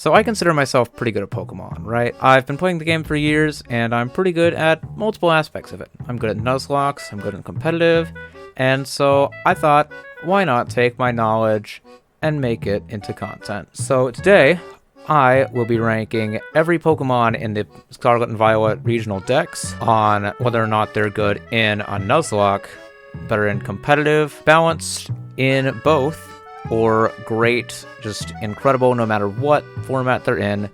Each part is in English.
So I consider myself pretty good at Pokemon, right? I've been playing the game for years, and I'm pretty good at multiple aspects of it. I'm good at Nuzlocke, I'm good at competitive, and so I thought, why not take my knowledge and make it into content? So today, I will be ranking every Pokemon in the Scarlet and Violet regional decks on whether or not they're good in a Nuzlocke, better in competitive, balanced in both, or great, just incredible no matter what format they're in,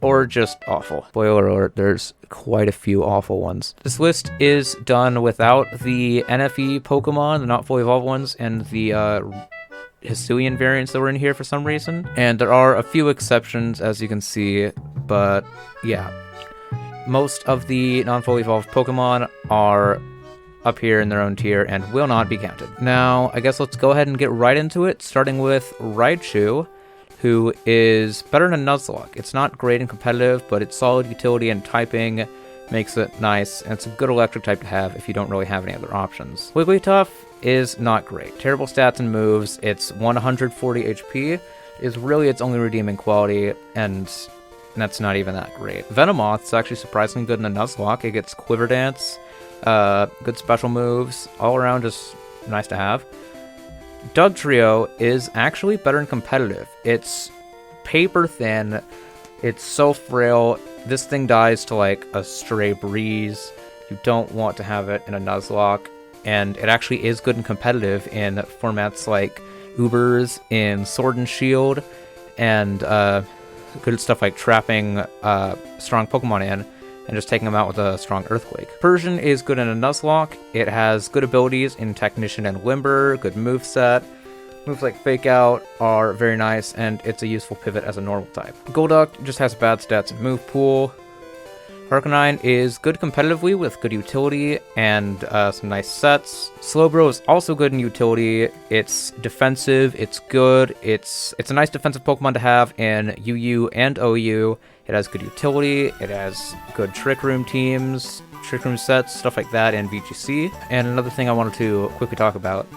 or just awful. Spoiler alert, there's quite a few awful ones. This list is done without the NFE Pokemon, the not fully evolved ones, and the Hisuian variants that were in here for some reason. And there are a few exceptions, as you can see, but yeah. Most of the non-fully evolved Pokemon are up here in their own tier and will not be counted. Now, I guess let's go ahead and get right into it, starting with Raichu, who is better than Nuzlocke. It's not great in competitive, but its solid utility and typing makes it nice, and it's a good electric type to have if you don't really have any other options. Wigglytuff is not great. Terrible stats and moves. It's 140 HP is really its only redeeming quality, and that's not even that great. Venomoth is actually surprisingly good in the Nuzlocke. It gets Quiver Dance, good special moves, all around just nice to have. Dugtrio is actually better in competitive. It's paper thin, it's so frail, this thing dies to like a stray breeze. You don't want to have it in a Nuzlocke, and it actually is good in competitive in formats like Ubers, in Sword and Shield, and good at stuff like trapping strong Pokemon in, and just taking them out with a strong Earthquake. Persian is good in a Nuzlocke. It has good abilities in Technician and Limber, good moveset. Moves like Fake Out are very nice, and it's a useful pivot as a normal type. Golduck just has bad stats and move pool. Arcanine is good competitively with good utility and some nice sets. Slowbro is also good in utility. It's defensive, it's good, it's a nice defensive Pokemon to have in UU and OU. It has good utility, it has good Trick Room teams, Trick Room sets, stuff like that in VGC. And another thing I wanted to quickly talk about.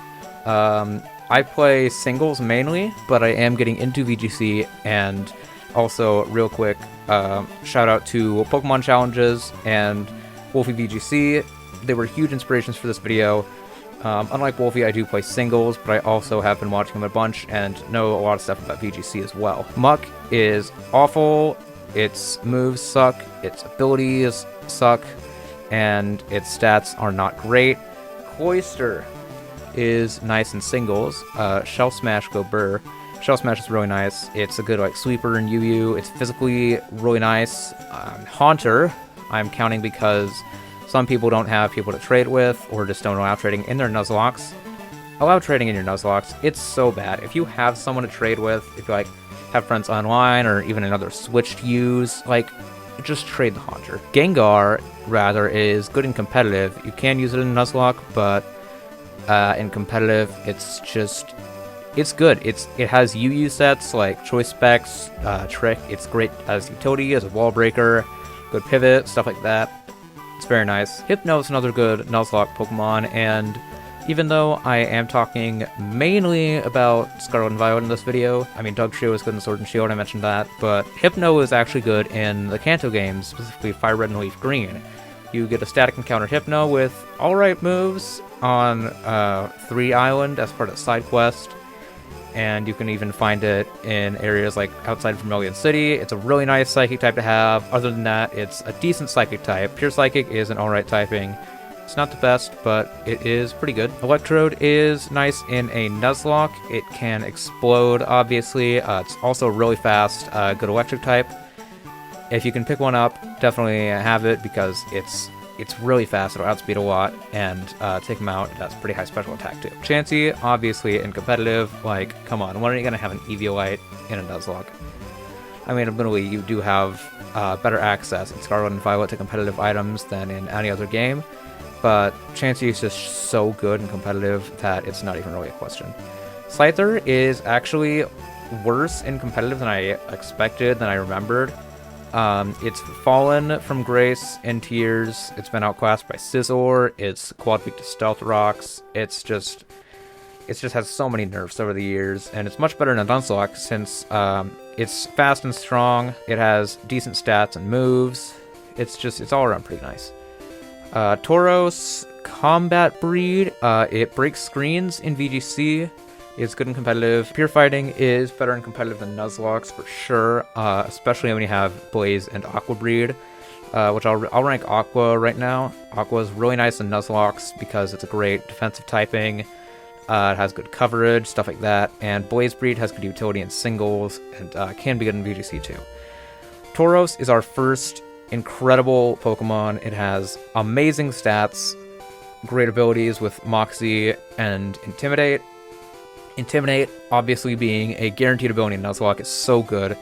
I play singles mainly, but I am getting into VGC, and also, real quick, shout out to Pokemon Challenges and Wolfie VGC. They were huge inspirations for this video. Unlike Wolfie, I do play singles, but I also have been watching him a bunch and know a lot of stuff about VGC as well. Muck is awful, its moves suck, its abilities suck, and its stats are not great. Cloyster is nice in singles. Shell Smash, go Burr. Shell Smash is really nice. It's a good like sweeper in UU. It's physically really nice. Haunter, I'm counting because some people don't have people to trade with, or just don't allow trading in their Nuzlocks. Allow trading in your Nuzlocke. It's so bad. If you have someone to trade with, if you like have friends online or even another Switch to use, like just trade the Haunter. Gengar, rather, is good in competitive. You can use it in Nuzlocke, but in competitive, it's good. It has UU sets like Choice Specs, Trick. It's great as utility, as a wall breaker, good pivot, stuff like that. It's very nice. Hypno is another good Nuzlocke Pokemon, and even though I am talking mainly about Scarlet and Violet in this video, I mean Dugtrio is good in Sword and Shield, I mentioned that, but Hypno is actually good in the Kanto games, specifically Fire Red and Leaf Green. You get a static encounter Hypno with alright moves on 3 Island as part of the side quest, and you can even find it in areas like outside Vermilion City. It's a really nice Psychic type to have. Other than that, it's a decent Psychic type. Pure Psychic is an alright typing. It's not the best, but it is pretty good. Electrode is nice in a Nuzlocke. It can explode, obviously. It's also really fast, good electric type. If you can pick one up, definitely have it, because it's really fast, it'll outspeed a lot, and take him out, it has pretty high special attack too. Chansey, obviously in competitive, like, come on, when are you going to have an Eviolite in a Nuzlocke? I mean, admittedly, you do have better access in Scarlet and Violet to competitive items than in any other game, but Chansey is just so good in competitive that it's not even really a question. Scyther is actually worse in competitive than I expected, than I remembered. It's fallen from grace in tiers. It's been outclassed by Scizor. It's quad weak to Stealth Rocks. It's just it just has so many nerfs over the years, and it's much better than Nuzlocke since it's fast and strong, it has decent stats and moves, it's all around pretty nice. Tauros, combat breed, it breaks screens in VGC, it's good in competitive. Pure fighting is better in competitive than Nuzlocke's for sure, especially when you have Blaze and Aqua breed, which I'll rank Aqua right now. Aqua is really nice in Nuzlocke's because it's a great defensive typing. It has good coverage, stuff like that, and Blaze breed has good utility in singles and can be good in VGC too. Tauros is our first incredible Pokemon. It has amazing stats, great abilities with Moxie and Intimidate. Intimidate, obviously being a guaranteed ability in Nuzlocke, is so good.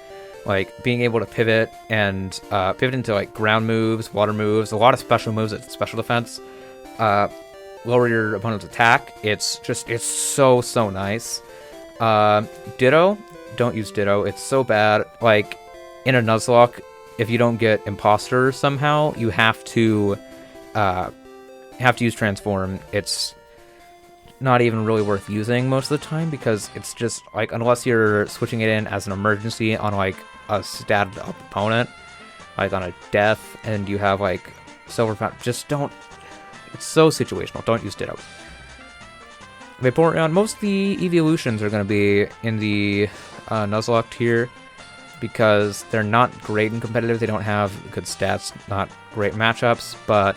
Like, being able to pivot and pivot into, like, ground moves, water moves, a lot of special moves at special defense. Lower your opponent's attack. It's so nice. Ditto, don't use Ditto. It's so bad. Like, in a Nuzlocke, if you don't get Imposter somehow, you have to use Transform. It's not even really worth using most of the time because it's just like, unless you're switching it in as an emergency on like a statted up opponent, like on a death, and you have like silver, just don't. It's so situational. Don't use Ditto. Vaporeon, most of the evolutions are going to be in the Nuzlocke tier because they're not great in competitive. They don't have good stats, not great matchups, but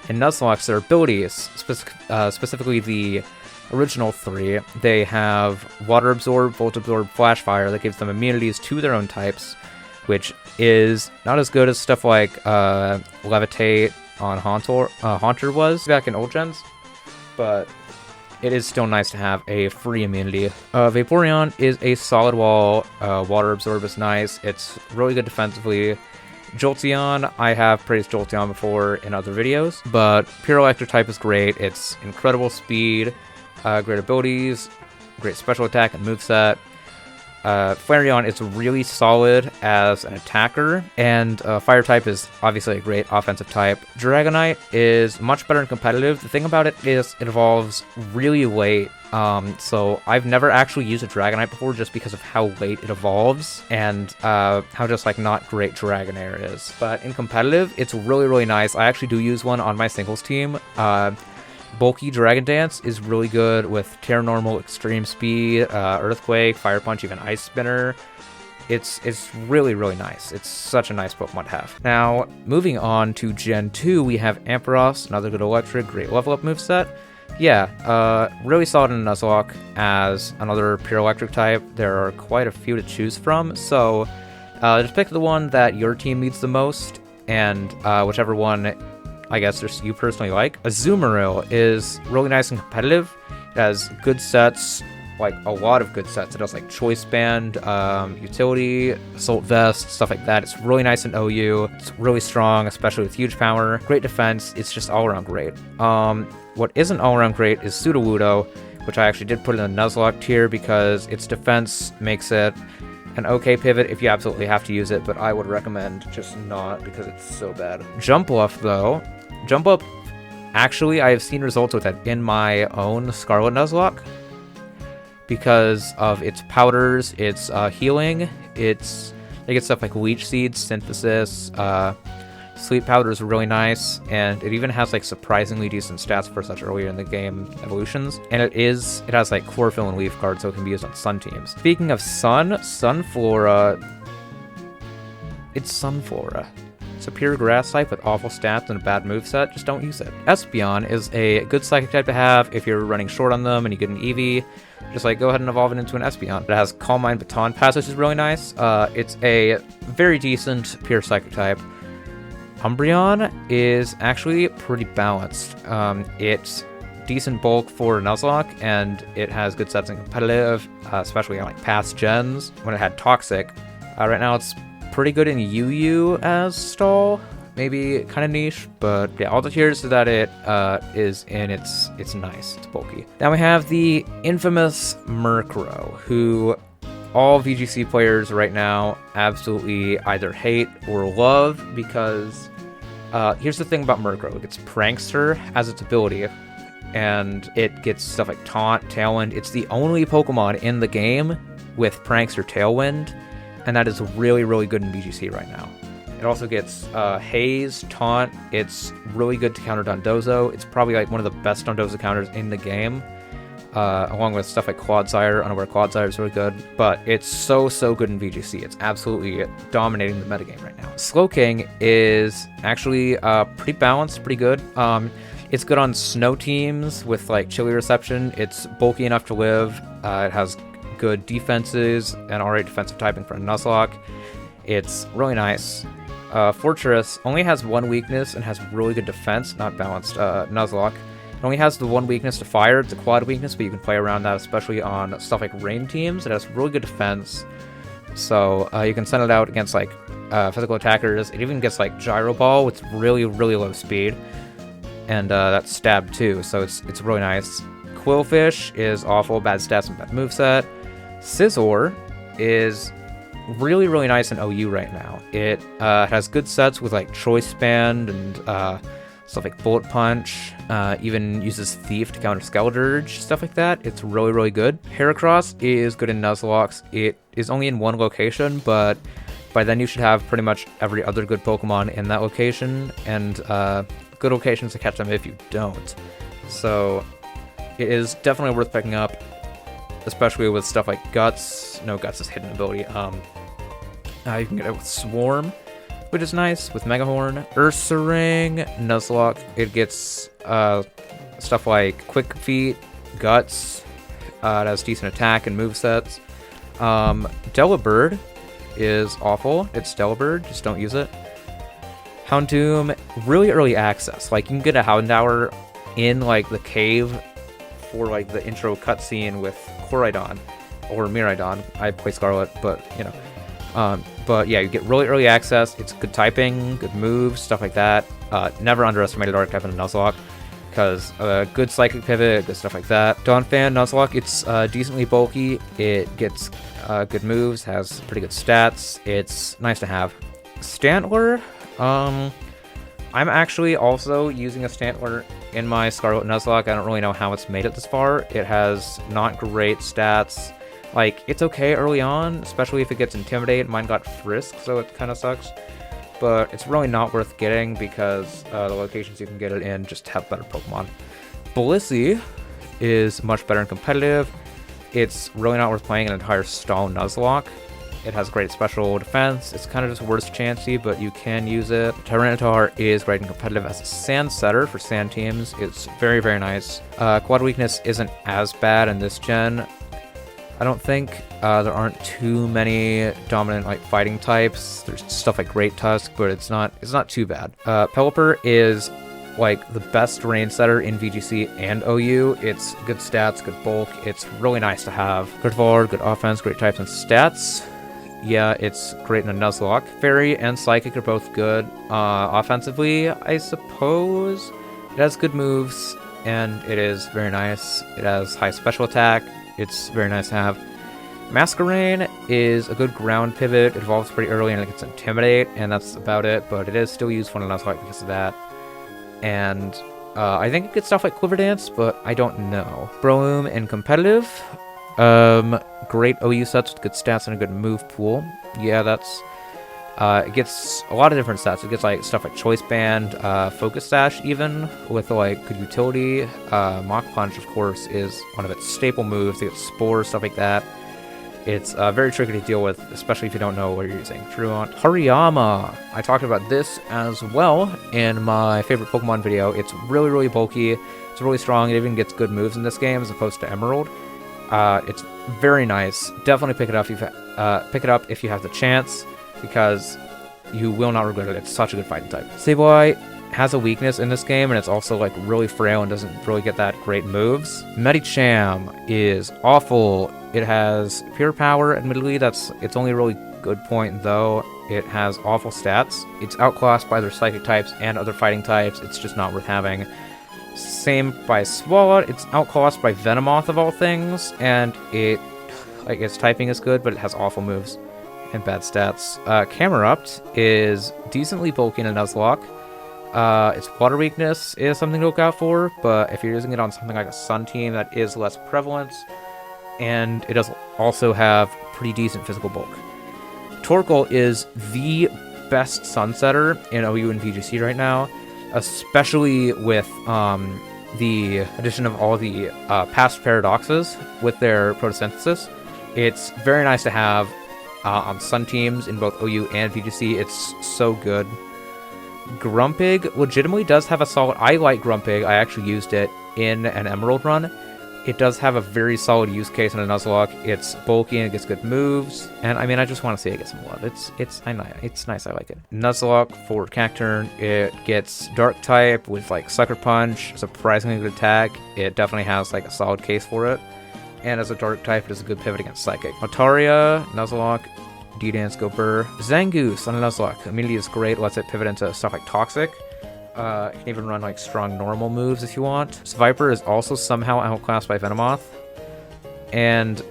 in Nuzlocke, their abilities, specifically the original 3, they have Water Absorb, Volt Absorb, Flash Fire that gives them immunities to their own types, which is not as good as stuff like Levitate on Haunter was back in old gens, but it is still nice to have a free immunity. Vaporeon is a solid wall. Water Absorb is nice. It's really good defensively. Jolteon, I have praised Jolteon before in other videos, but Pure Electric type is great. It's incredible speed, great abilities, great special attack and moveset. Flareon is really solid as an attacker, and Fire type is obviously a great offensive type. Dragonite is much better in competitive. The thing about it is it evolves really late, so I've never actually used a Dragonite before just because of how late it evolves and how just like not great Dragonair is. But in competitive, it's really nice. I actually do use one on my singles team. Bulky Dragon Dance is really good with Terra Normal, Extreme Speed, Earthquake, Fire Punch, even Ice Spinner. It's really nice. It's such a nice Pokemon to have. Now, moving on to Gen 2, we have Ampharos, another good electric, great level up moveset. Yeah, really solid in Nuzlocke as another pure electric type. There are quite a few to choose from, so just pick the one that your team needs the most, and whichever one I guess just you personally like. Azumarill is really nice and competitive. It has good sets, like a lot of good sets. It has like Choice Band, utility, Assault Vest, stuff like that. It's really nice in OU. It's really strong, especially with huge power. Great defense. It's just all around great. What isn't all around great is Sudowoodo, which I actually did put in the Nuzlocke tier because its defense makes it an okay pivot if you absolutely have to use it, but I would recommend just not because it's so bad. Jumpluff though. Jumpluff, actually, I have seen results with it in my own Scarlet Nuzlocke because of its powders, its healing, its they get stuff like Leech Seeds, Synthesis, Sleep Powder is really nice, and it even has like surprisingly decent stats for such earlier in the game evolutions. And it has like Chlorophyll and Leaf Guard, so it can be used on Sun teams. Speaking of Sunflora, it's Sunflora. It's a pure grass type with awful stats and a bad moveset, just don't use it. Espeon is a good psychic type to have if you're running short on them and you get an Eevee. Just like go ahead and evolve it into an Espeon. It has Calm Mind Baton Pass, which is really nice. It's a very decent pure psychic type. Umbreon is actually pretty balanced. It's decent bulk for Nuzlocke, and it has good sets in competitive, especially on like past gens when it had Toxic. Right now it's pretty good in UU as stall, maybe kind of niche, but yeah, all the tiers that it is in, it's nice, it's bulky. Now we have the infamous Murkrow, who all VGC players right now absolutely either hate or love because here's the thing about Murkrow. It's Prankster as its ability, and it gets stuff like Taunt, Tailwind. It's the only Pokemon in the game with Prankster Tailwind, and that is really, really good in VGC right now. It also gets Haze, Taunt. It's really good to counter Dondozo. It's probably like one of the best Dondozo counters in the game, along with stuff like Quagsire. Unaware Quagsire is really good, but it's so good in VGC. It's absolutely dominating the metagame right now. Slowking is actually pretty balanced, pretty good. It's good on snow teams with like chilly reception. It's bulky enough to live. It has good defenses and alright defensive typing for a Nuzlocke. It's really nice. Fortress only has one weakness and has really good defense, not balanced Nuzlocke. It only has the one weakness to fire. It's a quad weakness, but you can play around that, especially on stuff like rain teams. It has really good defense, so you can send it out against like physical attackers. It even gets like Gyro Ball with really low speed, and that's stab too, so it's really nice. Quillfish is awful, bad stats and bad moveset. Scizor is really nice in OU right now. It has good sets with like Choice Band and stuff like Bullet Punch. Even uses Thief to counter Skeledirge, stuff like that. It's really good. Heracross is good in Nuzlocks. It is only in one location, but by then you should have pretty much every other good Pokemon in that location, and good locations to catch them if you don't. So it is definitely worth picking up, especially with stuff like Guts. No, Guts is hidden ability. You can get it with Swarm, which is nice, with Megahorn. Ursaring, Nuzlocke, it gets stuff like Quick Feet, Guts, it has decent attack and movesets. Delibird is awful. It's Delibird, just don't use it. Houndoom, really early access. Like, you can get a Houndour in, like, the cave for, like, the intro cutscene with Koraidon, or Miraidon. I play Scarlet, but, you know. But yeah, you get really early access. It's good typing, good moves, stuff like that. Never underestimated Archetype in a Nuzlocke, because good Psychic Pivot, good stuff like that. Donphan Nuzlocke, it's decently bulky. It gets good moves, has pretty good stats. It's nice to have. Stantler, I'm actually also using a Stantler in my Scarlet Nuzlocke. I don't really know how it's made it this far. It has not great stats. Like, it's okay early on, especially if it gets Intimidate. Mine got Frisk, so it kind of sucks. But it's really not worth getting because the locations you can get it in just have better Pokemon. Blissey is much better in competitive. It's really not worth playing an entire stall Nuzlocke. It has great special defense. It's kind of just worse chancey, but you can use it. Tyranitar is great in competitive as a Sand Setter for sand teams. It's very nice. Quad weakness isn't as bad in this gen. I don't think there aren't too many dominant like fighting types. There's stuff like Great Tusk, but it's not too bad. Pelipper is like the best rain setter in VGC and OU. It's good stats, good bulk. It's really nice to have. Good VAR, good offense, great types and stats. Yeah, it's great in a Nuzlocke. Fairy and Psychic are both good. Offensively, I suppose. It has good moves, and it is very nice. It has high special attack. It's very nice to have. Masquerain is a good ground pivot. It evolves pretty early and it gets Intimidate, and that's about it, but it is still useful in Nuzlocke because of that. And I think it gets stuff like Quiver Dance, but I don't know. Breloom in competitive. Great OU sets with good stats and a good move pool. Yeah, that's... it gets a lot of different stats. It gets like stuff like Choice Band, Focus Sash even, with like good utility. Mach Punch, of course, is one of its staple moves. It gets Spore, stuff like that. It's very tricky to deal with, especially if you don't know what you're using. Truant. Hariyama! I talked about this as well in my favorite Pokemon video. It's really bulky. It's really strong. It even gets good moves in this game as opposed to Emerald. It's very nice. Definitely pick it up if you have the chance, because you will not regret it. It's such a good fighting type. Sableye has a weakness in this game, and it's also like really frail and doesn't really get that great moves. Medicham is awful. It has pure power. Admittedly, its only really good point, though. It has awful stats. It's outclassed by other psychic types and other fighting types. It's just not worth having. Same by Swalot. It's outclassed by Venomoth of all things, and its typing is good, but it has awful moves and bad stats. Camerupt is decently bulky in a Nuzlocke. Its water weakness is something to look out for, but if you're using it on something like a sun team, that is less prevalent, and it does also have pretty decent physical bulk. Torkoal is the best sunsetter in OU and VGC right now, especially with the addition of all the past paradoxes with their photosynthesis. It's very nice to have on sun teams in both OU and VGC. It's so good. Grumpig legitimately does have a solid... I like Grumpig. I actually used it in an Emerald run. It does have a very solid use case in a Nuzlocke. It's bulky and it gets good moves. And I mean, I just want to see it get some love. It's nice. I like it. Nuzlocke for Cacturn. It gets Dark type with like Sucker Punch. Surprisingly good attack. It definitely has like a solid case for it. And as a Dark type, it is a good pivot against Psychic. Otaria, Nuzlocke, D-Dance, go Burr. Zangoose on a Nuzlocke. Immunity is great. Lets it pivot into stuff like Toxic. You can even run like strong normal moves if you want. Viper is also somehow outclassed by Venomoth. And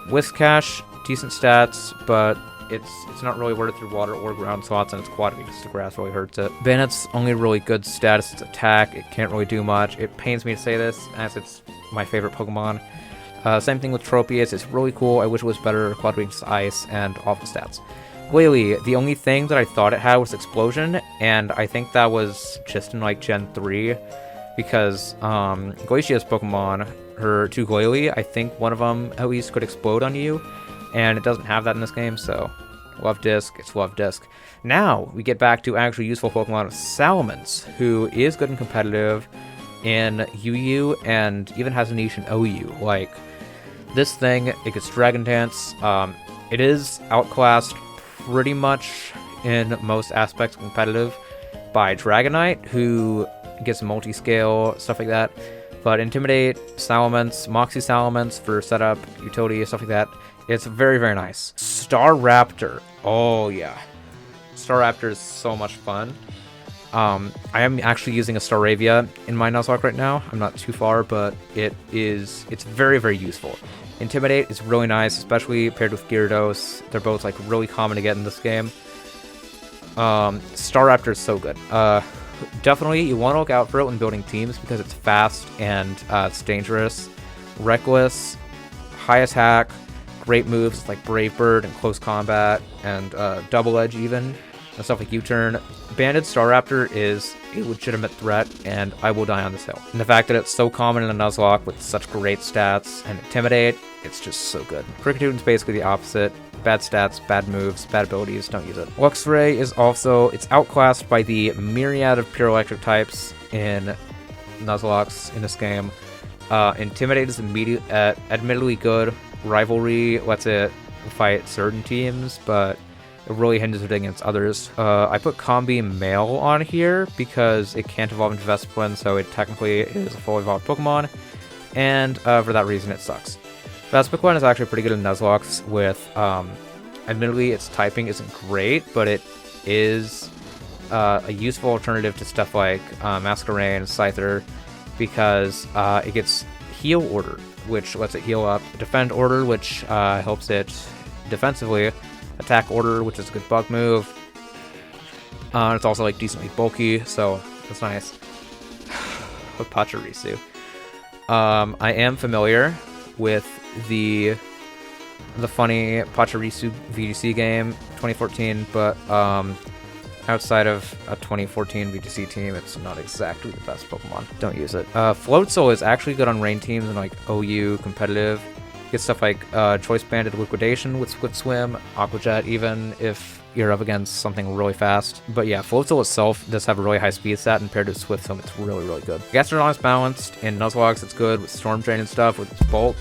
Whiskash, decent stats, but it's not really worth it through water or ground slots, and its quad weakness to grass really hurts it. Bandit's only really good status, its attack. It can't really do much. It pains me to say this, as it's my favorite Pokemon. Same thing with Tropius. It's really cool. I wish it was better. Quad weakness, ice, and awful stats. Glalie, the only thing that I thought it had was Explosion, and I think that was just in like Gen 3, because Glacia's Pokemon, her two Glalie, I think one of them at least could explode on you, and it doesn't have that in this game, so Love Disc, it's Love Disc. Now, we get back to actually useful Pokemon of Salamence, who is good and competitive in UU, and even has a niche in OU. Like, this thing, it gets Dragon Dance, it is outclassed pretty much in most aspects competitive by Dragonite, who gets multi-scale, stuff like that. But Intimidate, Salamence, Moxie Salamence for setup, utility, stuff like that. It's very, very nice. Staraptor. Oh, yeah. Staraptor is so much fun. I am actually using a Staravia in my Nuzlocke right now. I'm not too far, but it's very, very useful. Intimidate is really nice, especially paired with Gyarados. They're both like really common to get in this game. Staraptor is so good. Definitely, you want to look out for it when building teams because it's fast and it's dangerous. Reckless, high attack, great moves like Brave Bird and Close Combat and Double Edge even, and stuff like U-Turn. Banded Staraptor is a legitimate threat, and I will die on this hill. And the fact that it's so common in a Nuzlocke with such great stats and Intimidate, it's just so good. Kricketune's basically the opposite. Bad stats, bad moves, bad abilities, don't use it. Luxray is also, it's outclassed by the myriad of pure electric types in Nuzlockes in this game. Intimidate is admittedly good. Rivalry lets it fight certain teams, but it really hinders it against others. I put Combi Male on here because it can't evolve into Vespiquen, so it technically is a fully evolved Pokemon, and for that reason it sucks. Vespiquen is actually pretty good in Nuzlocke with, admittedly its typing isn't great, but it is a useful alternative to stuff like Masquerain and Scyther, because it gets Heal Order, which lets it heal up, Defend Order, which helps it defensively, Attack Order, which is a good bug move. It's also like decently bulky, so that's nice. Pachirisu. I am familiar with the funny Pachirisu VGC game 2014, but outside of a 2014 VGC team, it's not exactly the best Pokemon. Don't use it. Floatzel is actually good on rain teams and like OU competitive. Get stuff like Choice Banded Liquidation with Swift Swim, Aqua Jet even if you're up against something really fast. But yeah, Floatzel itself does have a really high speed stat, and paired with Swift Swim, it's really, really good. Gastrodon's balanced. In Nuzlocke, it's good with Storm Drain and stuff, with its bulk.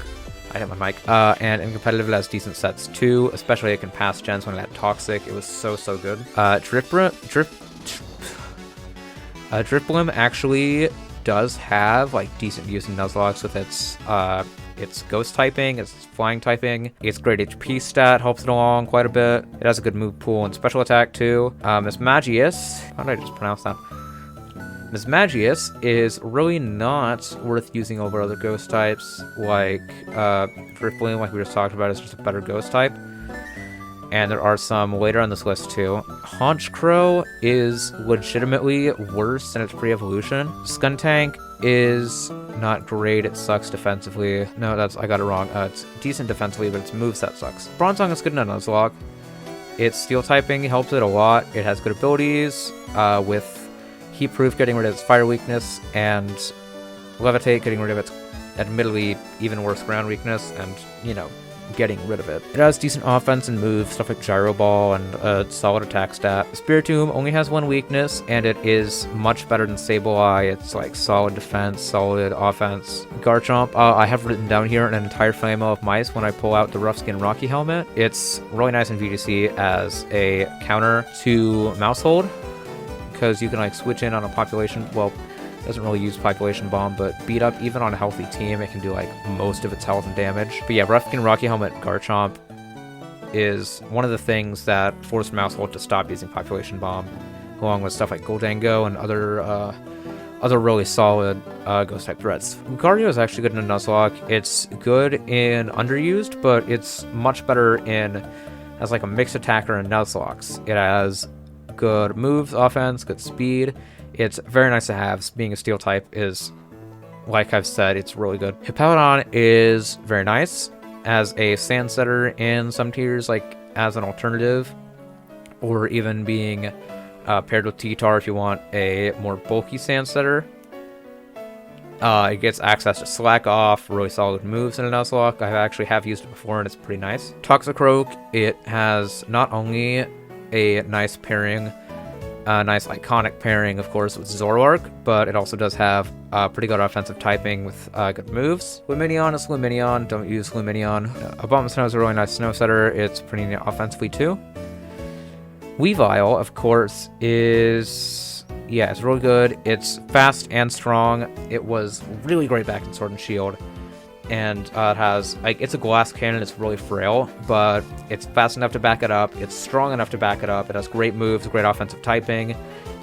I hit my mic. And in competitive, it has decent sets too, especially it can pass gens when it had Toxic. It was so, so good. Drifblim actually does have like decent use in Nuzlocke with its ghost typing, its flying typing, its great HP stat helps it along quite a bit. It has a good move pool and special attack too. Miss Magius, how did I just pronounce that? Miss Magius is really not worth using over other ghost types, like Drifblim, like we just talked about, is just a better ghost type. and there are some later on this list too. Haunch Crow is legitimately worse than its pre-evolution. Skuntank is not great, it sucks defensively. No, I got it wrong. It's decent defensively, but its moveset sucks. Bronzong is good in a Nuzlocke. Its steel typing helps it a lot. It has good abilities, with Heat Proof getting rid of its fire weakness, and Levitate getting rid of its admittedly even worse ground weakness, and, you know, getting rid of it. It has decent offense and moves, stuff like Gyro Ball and a solid attack stat. Spiritomb only has one weakness, and it is much better than Sableye. It's like solid defense, solid offense. Garchomp, I have written down here an entire FAMO of mice when I pull out the Rough Skin Rocky helmet. It's really nice in VGC as a counter to Mousehold, because you can like switch in on a population, well, doesn't really use Population Bomb, but beat up even on a healthy team, it can do like most of its health and damage. But yeah, Rough Skin Rocky Helmet Garchomp is one of the things that forced Mousehold to stop using Population Bomb, along with stuff like Goldango and other really solid Ghost-type threats. Lucario is actually good in a Nuzlocke. It's good in Underused, but it's much better as like a mixed attacker in Nuzlocks. It has good moves, offense, good speed. It's very nice to have. Being a steel type is, like I've said, it's really good. Hippowdon is very nice as a sand setter in some tiers, like as an alternative, or even being paired with T-Tar if you want a more bulky sand setter. It gets access to Slack Off, really solid moves in a Nuzlocke. I actually have used it before and it's pretty nice. Toxicroak, it has not only a nice pairing, a nice iconic pairing, of course, with Zoroark, but it also does have pretty good offensive typing with good moves. Lumineon is Lumineon. Don't use Lumineon. Abomasnow is a really nice snow setter. It's pretty neat offensively too. Weavile, of course, is... yeah, it's really good. It's fast and strong. It was really great back in Sword and Shield. And it has, like, it's a glass cannon, it's really frail, but it's fast enough to back it up, it's strong enough to back it up, it has great moves, great offensive typing,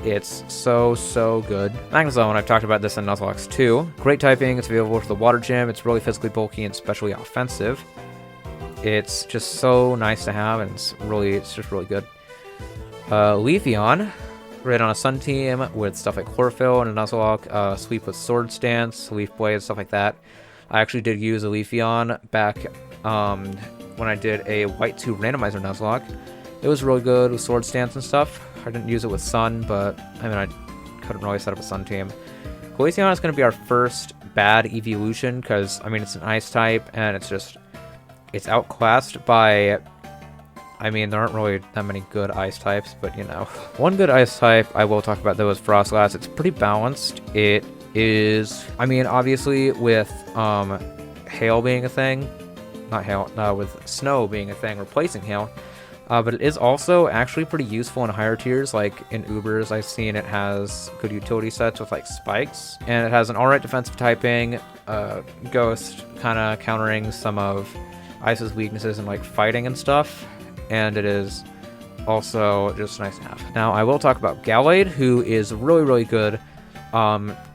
it's so good. Magnezone, I've talked about this in Nuzlocke too. Great typing, it's available to the Water Gym, it's really physically bulky and especially offensive. It's just so nice to have, and it's just really good. Leafeon, great on a Sun team with stuff like Chlorophyll and a Nuzlocke, Sweep with Sword Stance, Leaf Blade, stuff like that. I actually did use a Leafeon back when I did a White 2 randomizer Nuzlocke. It was really good with Sword Stance and stuff. I didn't use it with Sun, but I mean, I couldn't really set up a Sun team. Glaceon is going to be our first bad evolution because, I mean, it's an Ice type and it's outclassed by... I mean, there aren't really that many good Ice types, but you know. One good Ice type I will talk about though is Frostlass. It's pretty balanced. It is, I mean, obviously with hail being a thing, not hail, with snow being a thing, replacing hail, but it is also actually pretty useful in higher tiers, like in Ubers. I've seen it has good utility sets with like spikes, and it has an alright defensive typing, Ghost kind of countering some of Ice's weaknesses in like fighting and stuff, and it is also just nice to have. Now I will talk about Gallade, who is really good.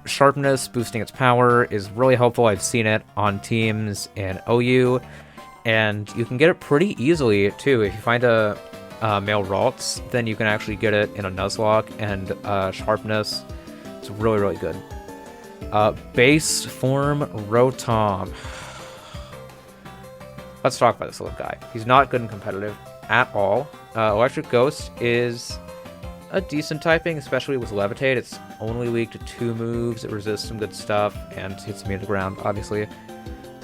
Sharpness, boosting its power, is really helpful. I've seen it on teams in OU, and you can get it pretty easily too. If you find a male Ralts, then you can actually get it in a Nuzlocke, and Sharpness, it's really good. Base form Rotom. Let's talk about this little guy. He's not good and competitive at all. Electric Ghost is a decent typing, especially with Levitate. It's only weak to 2 moves, it resists some good stuff, and hits me to the ground, obviously.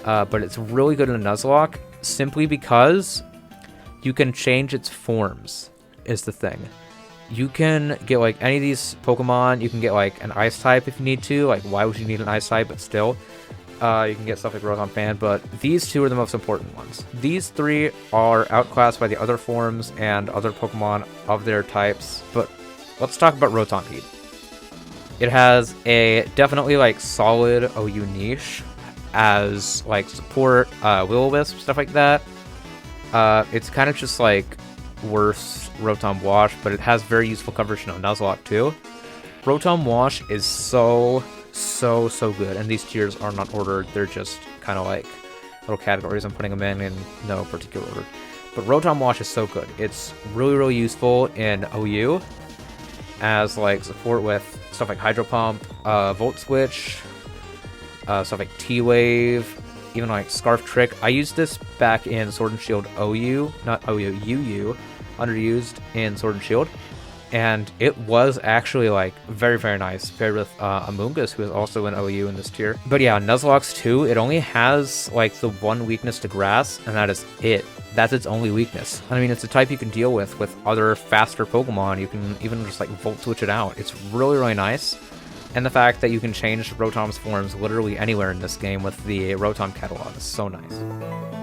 But it's really good in a Nuzlocke, simply because you can change its forms, is the thing. You can get, like, any of these Pokemon, you can get, like, an Ice type if you need to. Like, why would you need an Ice type, but still. You can get stuff like Rotom Fan, but these 2 are the most important ones. These 3 are outclassed by the other forms and other Pokemon of their types, but let's talk about Rotom Heat. It has a definitely like solid OU niche as like support, Will-O-Wisp, stuff like that. It's kind of just like worse Rotom Wash, but it has very useful coverage in a Nuzlocke too. Rotom Wash is so good, and these tiers are not ordered, they're just kind of like little categories. I'm putting them in no particular order. But Rotom Wash is so good. It's really, really useful in OU as like support with stuff like Hydro Pump, Volt Switch, stuff like T-Wave, even like Scarf Trick. I used this back in Sword and Shield OU, not OU, UU, underused in Sword and Shield. And it was actually like very, very nice paired with Amoonguss, who is also an OU in this tier. But yeah, Nuzlocke 2, it only has like the one weakness to grass, and that is it. That's its only weakness. I mean, it's a type you can deal with other faster Pokemon. You can even just like Volt Switch it out. It's really, really nice. And the fact that you can change Rotom's forms literally anywhere in this game with the Rotom catalog is so nice.